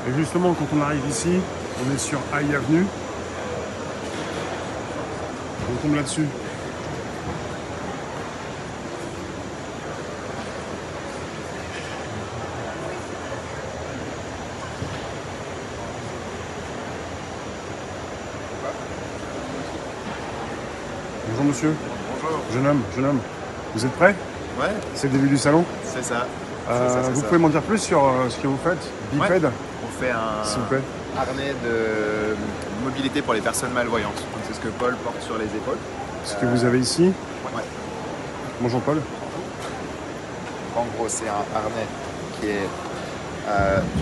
Et justement, quand on arrive ici, on est sur High Avenue. On tombe là-dessus. Bonjour monsieur. Bonjour. Jeune homme. Vous êtes prêt? Ouais, C'est le début du salon. c'est ça. Vous pouvez m'en dire plus sur ce que vous faites? Biped, On fait s'il vous plaît. un harnais de mobilité pour les personnes malvoyantes. Donc, c'est ce que Paul porte sur les épaules. Ce que vous avez ici. Ouais. Bonjour Paul. En gros, c'est un harnais qui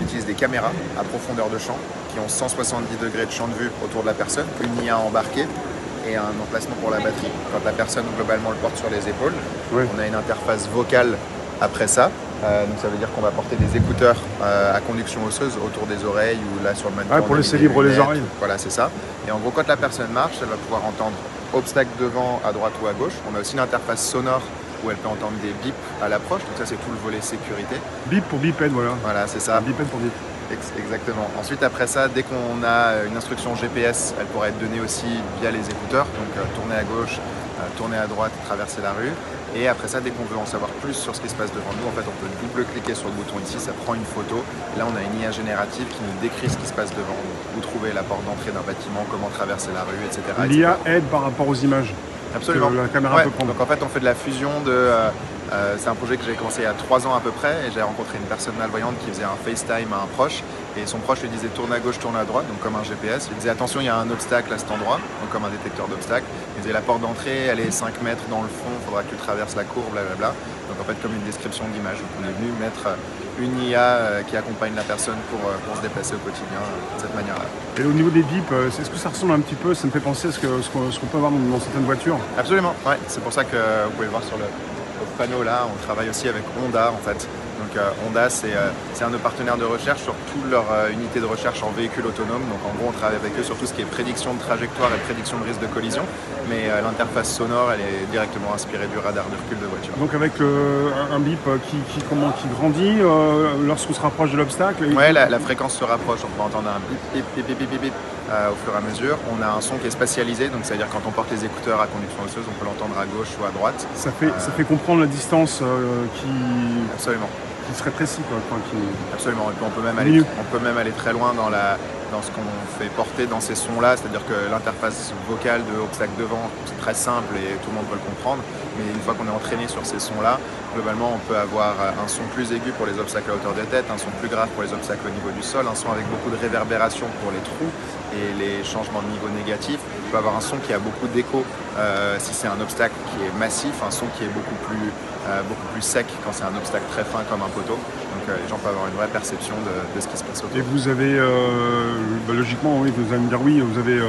utilise des caméras à profondeur de champ qui ont 170 degrés de champ de vue autour de la personne, une IA embarquée et un emplacement pour la batterie. Quand la personne globalement le porte sur les épaules, Oui. on a une interface vocale après ça. Donc ça veut dire qu'on va porter des écouteurs à conduction osseuse autour des oreilles ou là sur le mannequin. Ah, pour on a laisser mis des libre les lunettes. oreilles. Voilà, c'est ça. Et en gros, quand la personne marche, elle va pouvoir entendre obstacle devant, à droite ou à gauche. On a aussi une interface sonore où elle peut entendre des bips à l'approche. Donc ça, c'est tout le volet sécurité. Bip pour biped, voilà. Voilà, c'est ça. Biped pour bip. Exactement. Ensuite, après ça, dès qu'on a une instruction GPS, elle pourra être donnée aussi via les écouteurs. Donc tourner à gauche, tourner à droite, traverser la rue. Et après ça, dès qu'on veut en savoir plus sur ce qui se passe devant nous, en fait, on peut double-cliquer sur le bouton ici, ça prend une photo. Et là, on a une IA générative qui nous décrit ce qui se passe devant nous. Où trouver la porte d'entrée d'un bâtiment, comment traverser la rue, etc. L'IA aide par rapport aux images. Absolument. Que la caméra peut prendre. Donc en fait, on fait de la fusion de... c'est un projet que j'ai commencé il y a 3 ans à peu près et j'ai rencontré une personne malvoyante qui faisait un FaceTime à un proche et son proche lui disait tourne à gauche, tourne à droite, donc comme un GPS. Il disait attention, il y a un obstacle à cet endroit, donc comme un détecteur d'obstacles. Il disait la porte d'entrée, elle est 5 mètres dans le fond, il faudra que tu traverses la cour, blablabla. Donc en fait, comme une description d'image. Donc on est venu mettre une IA qui accompagne la personne pour se déplacer au quotidien de cette manière-là. Et au niveau des bips, est-ce que ça ressemble un petit peu, ça me fait penser à ce qu'on peut avoir dans certaines voitures? Absolument, ouais. C'est pour ça que vous pouvez voir sur le panneau là, on travaille aussi avec Honda en fait. Donc Honda c'est un de nos partenaires de recherche sur toute leur unité de recherche en véhicule autonome. Donc en gros on travaille avec eux sur tout ce qui est prédiction de trajectoire et prédiction de risque de collision. Mais l'interface sonore elle est directement inspirée du radar de recul de voiture. Donc avec un bip qui grandit lorsqu'on se rapproche de l'obstacle. Ouais, la fréquence se rapproche, on peut entendre un bip bip bip bip bip bip au fur et à mesure. On a un son qui est spatialisé, donc c'est-à-dire quand on porte les écouteurs à conduction osseuse, on peut l'entendre à gauche ou à droite. Ça fait comprendre la distance Absolument. qui serait précis, quoi. Enfin, Absolument, et puis on peut même aller très loin dans ce qu'on fait porter dans ces sons-là, c'est-à-dire que l'interface vocale de obstacle devant, c'est très simple et tout le monde peut le comprendre, mais une fois qu'on est entraîné sur ces sons-là, globalement on peut avoir un son plus aigu pour les obstacles à hauteur de tête, un son plus grave pour les obstacles au niveau du sol, un son avec beaucoup de réverbération pour les trous et les changements de niveau négatifs. On peut avoir un son qui a beaucoup d'écho si c'est un obstacle qui est massif, un son qui est beaucoup plus sec quand c'est un obstacle très fin comme un poteau. Donc les gens peuvent avoir une vraie perception de ce qui se passe autour. Et vous avez, logiquement, oui, vous allez me dire oui, vous avez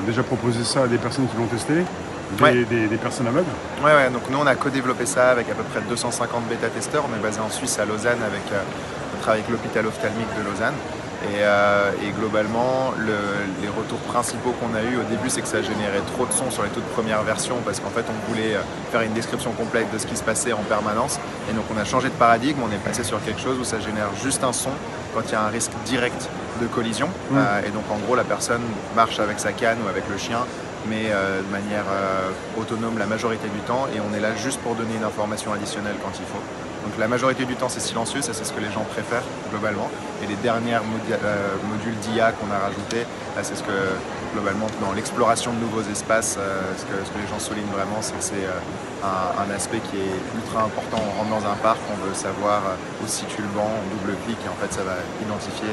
déjà proposé ça à des personnes qui l'ont testé, des personnes aveugles. Ouais, donc nous on a co-développé ça avec à peu près 250 bêta-testeurs. On est basé en Suisse à Lausanne on travaille avec l'hôpital ophtalmique de Lausanne. Et globalement, les retours principaux qu'on a eu au début, c'est que ça générait trop de sons sur les toutes premières versions parce qu'en fait, on voulait faire une description complète de ce qui se passait en permanence. Et donc, on a changé de paradigme, on est passé sur quelque chose où ça génère juste un son quand il y a un risque direct de collision. Et donc, en gros, la personne marche avec sa canne ou avec le chien, mais de manière autonome la majorité du temps. Et on est là juste pour donner une information additionnelle quand il faut. Donc la majorité du temps c'est silencieux, ça c'est ce que les gens préfèrent globalement. Et les dernières modules d'IA qu'on a rajoutés, c'est ce que globalement dans l'exploration de nouveaux espaces, ce que les gens soulignent vraiment, c'est que c'est un aspect qui est ultra important. On rentre dans un parc, on veut savoir où se situe le banc, on double-clique et en fait ça va identifier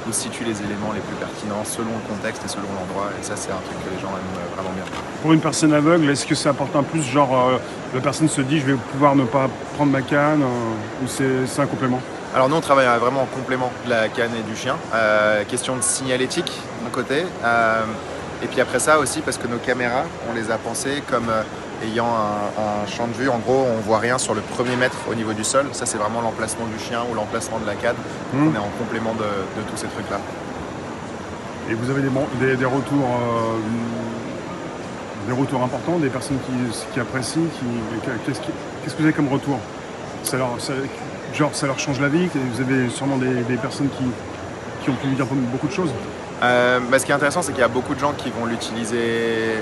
où se situent les éléments les plus pertinents selon le contexte et selon l'endroit. Et ça c'est un truc que les gens aiment vraiment bien. Pour une personne aveugle, est-ce que ça apporte un plus, genre la personne se dit je vais pouvoir ne pas prendre ma canne ou c'est un complément? Alors nous on travaille vraiment en complément de la canne et du chien. Question de signalétique d'un côté. Et puis après ça aussi parce que nos caméras, on les a pensées comme ayant un champ de vue. En gros, on voit rien sur le premier mètre au niveau du sol. Ça c'est vraiment l'emplacement du chien ou l'emplacement de la canne. On est en complément de tous ces trucs-là. Et vous avez des retours importants, des personnes qui apprécient, qu'est-ce que vous avez comme retour? genre ça leur change la vie, vous avez sûrement des personnes qui ont pu dire beaucoup de choses. Ce qui est intéressant, c'est qu'il y a beaucoup de gens qui vont l'utiliser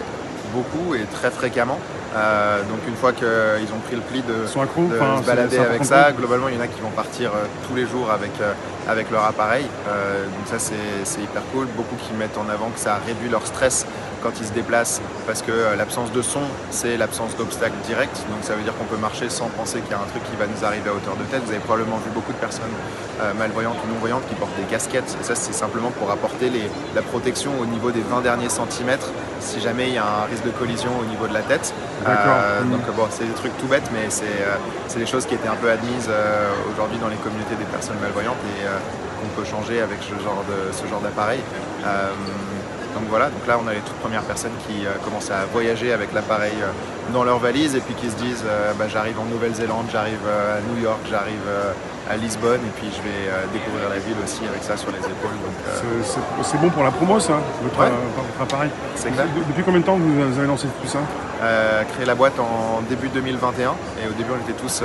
beaucoup et très fréquemment. Donc une fois qu'ils ont pris le pli de se balader avec ça, globalement il y en a qui vont partir tous les jours avec leur appareil. Donc ça c'est hyper cool. Beaucoup qui mettent en avant que ça réduit leur stress quand ils se déplacent, parce que l'absence de son, c'est l'absence d'obstacles directs. Donc ça veut dire qu'on peut marcher sans penser qu'il y a un truc qui va nous arriver à hauteur de tête. Vous avez probablement vu beaucoup de personnes malvoyantes ou non-voyantes qui portent des casquettes. Et ça, c'est simplement pour apporter la protection au niveau des 20 derniers centimètres, si jamais il y a un risque de collision au niveau de la tête. Donc bon, c'est des trucs tout bêtes, mais c'est des choses qui étaient un peu admises aujourd'hui dans les communautés des personnes malvoyantes et qu'on peut changer avec ce genre d'appareil. Donc voilà, donc là on a les toutes premières personnes qui commencent à voyager avec l'appareil dans leur valise et puis qui se disent j'arrive en Nouvelle-Zélande, j'arrive à New York, j'arrive à Lisbonne et puis je vais découvrir la ville aussi avec ça sur les épaules. C'est bon pour la promo ça, votre appareil. C'est clair. Depuis combien de temps vous avez lancé tout ça? Créé la boîte en début 2021 et au début on était tous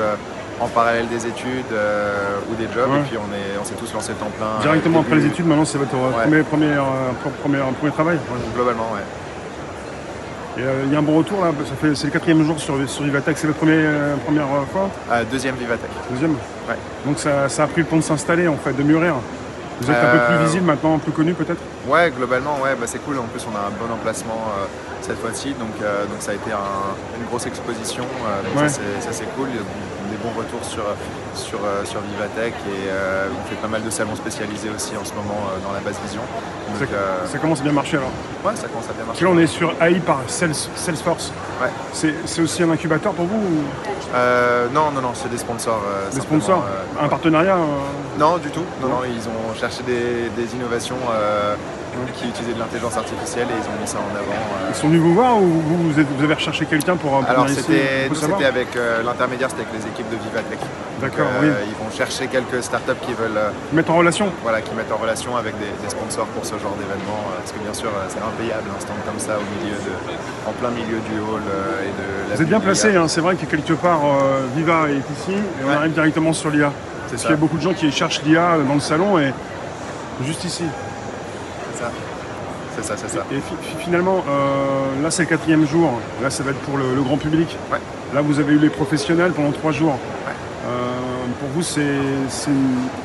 en parallèle des études ou des jobs, et puis on s'est tous lancés temps plein. Directement après les études, maintenant c'est votre premier travail. Globalement, ouais. Et il y a un bon retour là, c'est le 4e jour sur Vivatech, c'est votre première fois? Deuxième Vivatech. Deuxième? Ouais. Donc ça a pris le temps de s'installer en fait, de mûrir. Vous êtes un peu plus visible maintenant, plus connu peut-être? Ouais, globalement, ouais, c'est cool. En plus, on a un bon emplacement cette fois-ci, donc ça a été une grosse exposition. Ça c'est cool. Il y a des bons retours sur Vivatech et on fait pas mal de salons spécialisés aussi en ce moment dans la basse vision. Donc, ça commence à bien marcher alors? Ouais, ça commence à bien marcher. Là, on est sur AI par Salesforce. Ouais. C'est aussi un incubateur pour vous ou... Non, c'est des sponsors. Des sponsors? Un partenariat Non, du tout. Non, ils ont cherché des innovations qui utilisaient de l'intelligence artificielle et ils ont mis ça en avant. Ils sont venus vous voir ou vous avez recherché quelqu'un pour Alors c'était avec l'intermédiaire, c'était avec les équipes de Vivatech. D'accord, oui. Ils vont chercher quelques startups qui veulent mettre en relation. Voilà, qui mettent en relation avec des sponsors pour ce genre d'événement. Parce que bien sûr, c'est impayable un stand comme ça en plein milieu du hall et de la. Vous êtes bien placé, hein, c'est vrai que quelque part Viva est ici et on arrive directement sur l'IA. Parce qu'il y a beaucoup de gens qui cherchent l'IA dans le salon et juste ici. C'est ça. Et finalement, là c'est le 4e jour, là ça va être pour le grand public. Ouais. Là vous avez eu les professionnels pendant 3 jours. Ouais. Pour vous c'est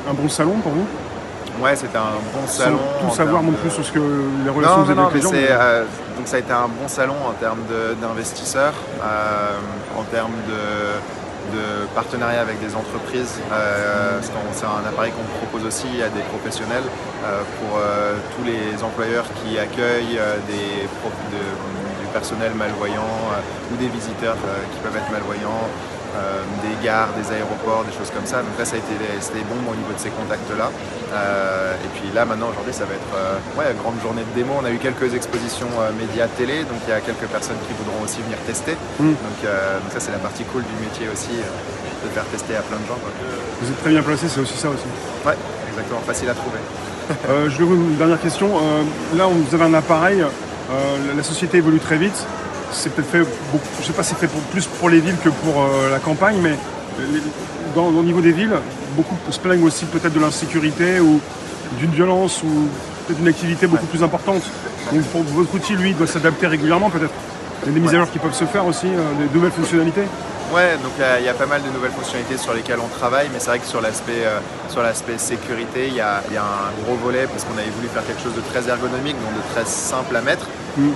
un bon salon pour vous? Ouais, c'était un bon salon. Sans tout savoir non plus sur ce que les relations que vous avez avec les gens. Donc ça a été un bon salon en termes d'investisseurs, en termes de partenariat avec des entreprises. C'est un appareil qu'on propose aussi à des professionnels pour tous les employeurs qui accueillent du personnel malvoyant ou des visiteurs qui peuvent être malvoyants, des gares, des aéroports, des choses comme ça. Donc là, c'était bon au niveau de ces contacts-là. Et puis là, maintenant, aujourd'hui, ça va être une grande journée de démo. On a eu quelques expositions médias télé, donc il y a quelques personnes qui voudront aussi venir tester. Donc ça, c'est la partie cool du métier aussi, de faire tester à plein de gens. Vous êtes très bien placé, c'est aussi ça aussi. Ouais, exactement, facile à trouver. Je vais vous une dernière question. Là, vous avez un appareil, la société évolue très vite. C'est peut-être fait beaucoup, je sais pas si c'est fait plus pour les villes que pour la campagne, mais au niveau des villes, beaucoup se plaignent aussi peut-être de l'insécurité ou d'une violence ou peut-être d'une activité beaucoup plus importante. Donc pour votre outil, lui, il doit s'adapter régulièrement peut-être. Il y a des mises à jour qui peuvent se faire aussi, des nouvelles fonctionnalités. Ouais, donc il y a pas mal de nouvelles fonctionnalités sur lesquelles on travaille, mais c'est vrai que sur l'aspect sécurité, il y a un gros volet parce qu'on avait voulu faire quelque chose de très ergonomique, donc de très simple à mettre.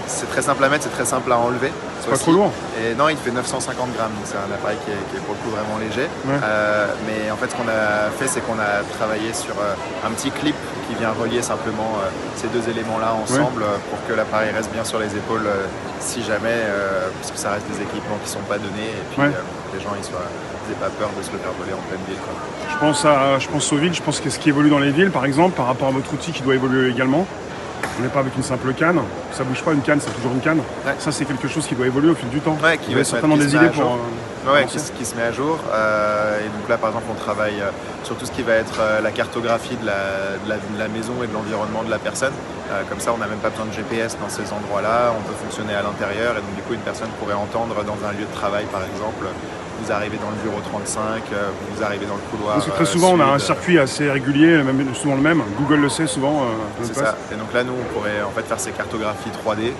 C'est très simple à mettre, c'est très simple à enlever. C'est pas trop lourd. Et non, il fait 950 grammes, donc c'est un appareil qui est pour le coup vraiment léger. Ouais. Mais en fait, ce qu'on a fait, c'est qu'on a travaillé sur un petit clip qui vient relier simplement ces deux éléments-là ensemble pour que l'appareil reste bien sur les épaules si jamais, parce que ça reste des équipements qui ne sont pas donnés et puis les gens n'aient pas peur de se le faire voler en pleine ville. Je pense aux villes, je pense que ce qui évolue dans les villes, par exemple, par rapport à votre outil qui doit évoluer également. On n'est pas avec une simple canne, ça bouge pas, une canne, c'est toujours une canne. Ouais. Ça, c'est quelque chose qui doit évoluer au fil du temps. Ouais, qui va certainement des idées pour. Qui se met à jour. Et donc là, par exemple, on travaille sur tout ce qui va être la cartographie de la maison et de l'environnement de la personne. Comme ça, on n'a même pas besoin de GPS dans ces endroits-là. On peut fonctionner à l'intérieur et donc du coup, une personne pourrait entendre dans un lieu de travail, par exemple, vous arrivez dans le bureau 35, vous arrivez dans le couloir. Parce que très souvent, on a un sud. circuit assez régulier, même, souvent le même. Google le sait souvent. C'est ça. Et donc là, nous, on pourrait en fait faire ces cartographies 3D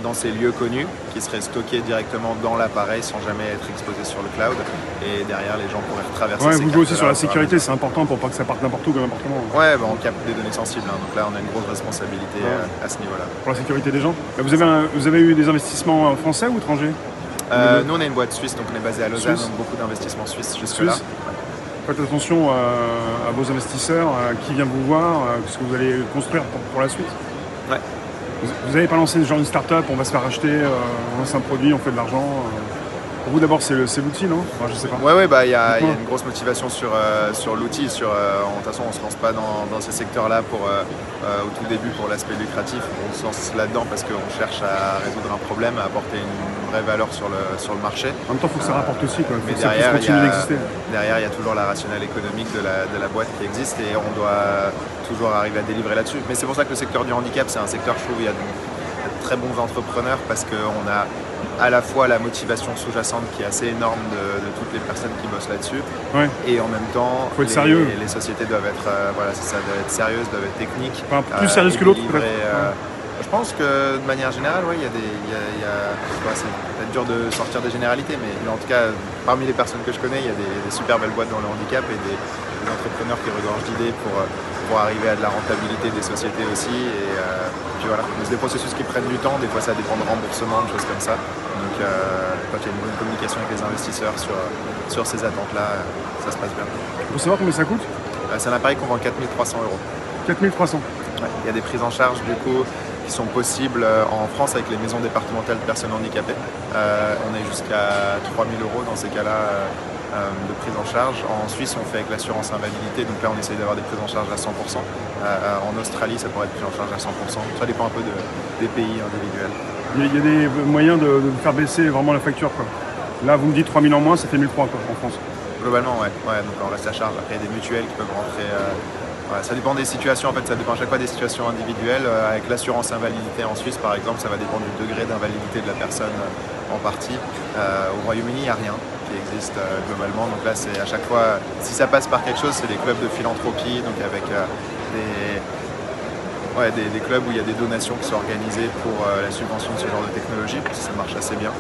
dans ces lieux connus qui seraient stockés directement dans l'appareil sans jamais être exposés sur le cloud. Et derrière, les gens pourraient traverser Ouais, ces vous jouez aussi sur la cartes-là au fur et à sécurité, c'est important pour pas que ça parte n'importe où, n'importe comment. Ouais, bah, on capte des données sensibles, hein. Donc là on a une grosse responsabilité à ce niveau-là. Pour la sécurité des gens. Vous avez eu des investissements français ou étrangers? Nous on est une boîte suisse, donc on est basé à Lausanne, Suisse. donc beaucoup d'investissements suisses jusque-là. Suisse. Faites attention à vos investisseurs, à qui vient vous voir, ce que vous allez construire pour la suite. Ouais. Vous n'avez pas lancé genre une start-up, on va se faire acheter, on lance un produit, on fait de l'argent. Pour vous d'abord c'est l'outil, non? Enfin, je sais pas. Ouais, bah il y a une grosse motivation sur l'outil. De toute façon, on se lance pas dans ces secteurs-là au tout début pour l'aspect lucratif. On se lance là-dedans parce qu'on cherche à résoudre un problème, à apporter une vraie valeur sur le marché. En même temps, il faut que ça rapporte aussi, quoi. Mais Faut que ça puisse continuer d'exister. derrière, il y a toujours la rationale économique de la boîte qui existe et on doit toujours arriver à délivrer là-dessus. Mais c'est pour ça que le secteur du handicap, c'est un secteur, je trouve, il y a de très bons entrepreneurs parce qu'on a à la fois la motivation sous-jacente qui est assez énorme de toutes les personnes qui bossent là-dessus, Ouais. et en même temps, Faut être sérieux. les sociétés doivent être, doivent être sérieuses, doivent être techniques. Enfin, plus sérieuses que l'autre, délivrer, peut-être. Je pense que de manière générale, ouais, c'est peut-être dur de sortir des généralités, mais en tout cas, parmi les personnes que je connais, il y a des super belles boîtes dans le handicap et des entrepreneurs qui regorgent d'idées pour arriver à de la rentabilité des sociétés aussi. Et puis voilà, c'est des processus qui prennent du temps, des fois ça dépend de remboursement, de choses comme ça. Donc quand il y a une bonne communication avec les investisseurs sur ces attentes-là, ça se passe bien. Il faut savoir combien ça coûte? C'est un appareil qu'on vend 4 300 €. 4300. Ouais. Il y a des prises en charge du coup qui sont possibles en France avec les maisons départementales de personnes handicapées. On est jusqu'à 3 000 € dans ces cas-là de prise en charge. En Suisse, on fait avec l'assurance invalidité, donc là on essaye d'avoir des prises en charge à 100%. En Australie, ça pourrait être pris en charge à 100%. Ça dépend un peu des pays individuels. Il y a des moyens de faire baisser vraiment la facture, quoi. Là, vous me dites 3000 en moins, ça fait 1300 quoi, en France. Globalement, ouais, donc on reste à charge. Après, il y a des mutuelles qui peuvent rentrer. Ça dépend des situations, en fait, ça dépend à chaque fois des situations individuelles. Avec l'assurance invalidité en Suisse, par exemple, ça va dépendre du degré d'invalidité de la personne en partie. Au Royaume-Uni, il n'y a rien qui existe globalement. Donc là, c'est à chaque fois, si ça passe par quelque chose, c'est des clubs de philanthropie, donc avec des clubs où il y a des donations qui sont organisées pour la subvention de ce genre de technologie, parce que ça marche assez bien.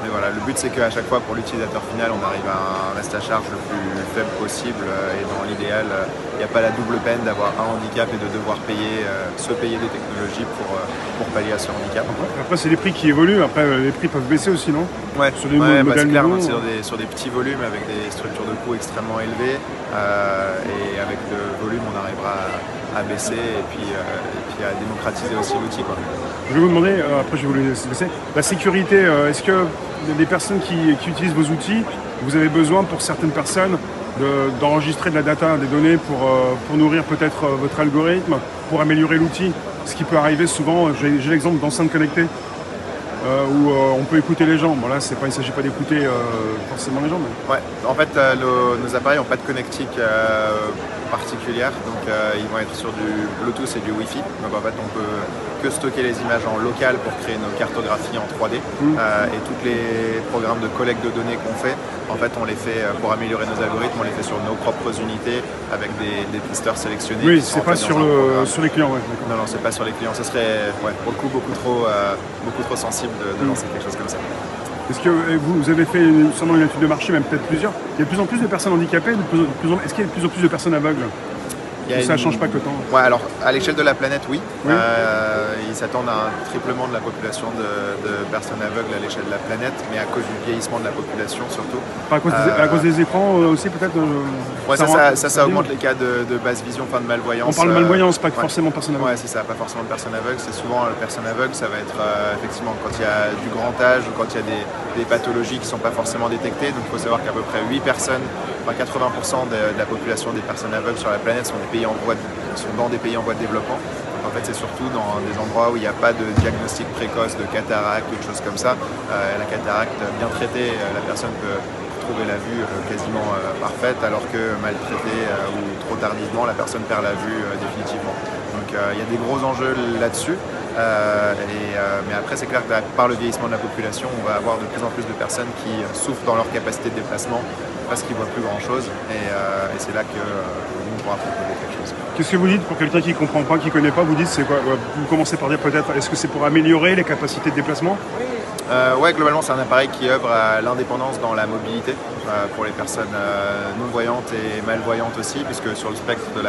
Mais voilà, le but c'est qu'à chaque fois pour l'utilisateur final, on arrive à un reste à charge le plus faible possible et dans l'idéal, il n'y a pas la double peine d'avoir un handicap et de devoir se payer des technologies pour pallier à ce handicap. Après, c'est les prix qui évoluent. Après, les prix peuvent baisser aussi, non? Ouais, Sur des c'est modèles clair, nouveaux. sur des petits volumes avec des structures de coûts extrêmement élevées et avec le volume, on arrivera à baisser et puis à démocratiser aussi l'outil, quoi. Je vais vous demander, après je vais vous laisser, la sécurité, est-ce que les personnes qui utilisent vos outils, vous avez besoin pour certaines personnes d'enregistrer de la data, des données pour nourrir peut-être votre algorithme, pour améliorer l'outil? Ce qui peut arriver souvent, j'ai l'exemple d'enceintes connectées, où on peut écouter les gens. Bon là, il ne s'agit pas d'écouter forcément les gens. Mais... Ouais, en fait, nos appareils n'ont pas de connectique particulière, donc ils vont être sur du Bluetooth et du Wi-Fi. Donc en fait, on peut que stocker les images en local pour créer nos cartographies en 3D. Et tous les programmes de collecte de données qu'on fait, en fait, on les fait pour améliorer nos algorithmes, on les fait sur nos propres unités avec des testeurs sélectionnés. Oui, c'est pas sur les clients. Ouais, non, c'est pas sur les clients. Ce serait pour le coup beaucoup trop sensible de lancer quelque chose comme ça. Est-ce que vous avez fait sûrement une étude de marché, même peut-être plusieurs? Il y a de plus en plus de personnes handicapées, est-ce qu'il y a de plus en plus de personnes aveugles? Ça ne change pas que le temps. Ouais, alors à l'échelle de la planète, oui. Ils s'attendent à un triplement de la population de personnes aveugles à l'échelle de la planète, mais à cause du vieillissement de la population surtout. À cause des écrans aussi peut-être? Ouais, ça augmente les cas de basse vision, enfin de malvoyance. On parle de malvoyance, pas forcément personne aveugle. Ouais, c'est ça, pas forcément de personnes aveugles. C'est souvent personnes aveugles, ça va être effectivement quand il y a du grand âge ou quand il y a des pathologies qui ne sont pas forcément détectées. Donc il faut savoir qu'à peu près 8 personnes, enfin 80% de la population des personnes aveugles sur la planète sont dans des pays en voie de développement. Donc en fait, c'est surtout dans des endroits où il n'y a pas de diagnostic précoce de cataracte ou de choses comme ça. La cataracte bien traitée, la personne peut trouver la vue quasiment parfaite, alors que maltraitée ou trop tardivement, la personne perd la vue définitivement. Donc il y a des gros enjeux là-dessus. Mais après, c'est clair que par le vieillissement de la population, on va avoir de plus en plus de personnes qui souffrent dans leur capacité de déplacement parce qu'ils ne voient plus grand-chose. Et c'est là que nous, on pourra proposer quelque chose. Qu'est-ce que vous dites pour quelqu'un qui ne comprend pas, qui ne connaît pas? Vous dites c'est quoi? Vous commencez par dire peut-être, est-ce que c'est pour améliorer les capacités de déplacement? Ouais, globalement, c'est un appareil qui œuvre à l'indépendance dans la mobilité pour les personnes non-voyantes et malvoyantes aussi, puisque sur le spectre de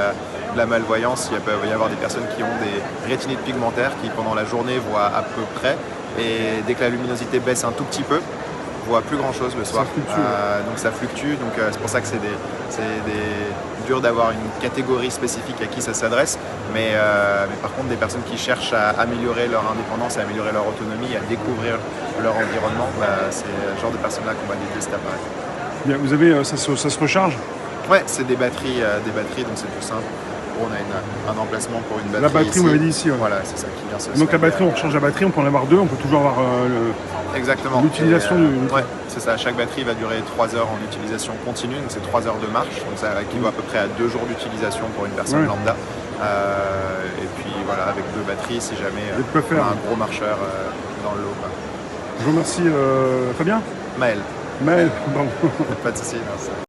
la malvoyance, il peut y avoir des personnes qui ont des rétinites pigmentaires qui, pendant la journée, voient à peu près, et dès que la luminosité baisse un tout petit peu, voient plus grand-chose le soir. Ça fluctue. Donc ça fluctue, donc c'est pour ça que c'est dur d'avoir une catégorie spécifique à qui ça s'adresse, mais par contre des personnes qui cherchent à améliorer leur indépendance, à améliorer leur autonomie, à découvrir leur environnement, c'est le genre de personnes-là qu'on va dédier cet appareil. Bien, vous avez, ça se recharge? Ouais, c'est des batteries, donc c'est tout simple. On a un emplacement pour une batterie. La batterie, ici. vous m'avez dit ici. Ouais. Voilà, c'est ça qui vient se Donc la batterie, on recharge la batterie, on peut en avoir deux, on peut toujours avoir exactement. l'utilisation du... Ouais, c'est ça. Chaque batterie va durer 3 heures en utilisation continue, donc c'est 3 heures de marche, donc ça équivaut à peu près à 2 jours d'utilisation pour une personne lambda. Et puis voilà, avec 2 batteries, si jamais on a un gros marcheur dans le lot. Je vous remercie, Fabien. Maël. Maël, pardon. Pas de souci.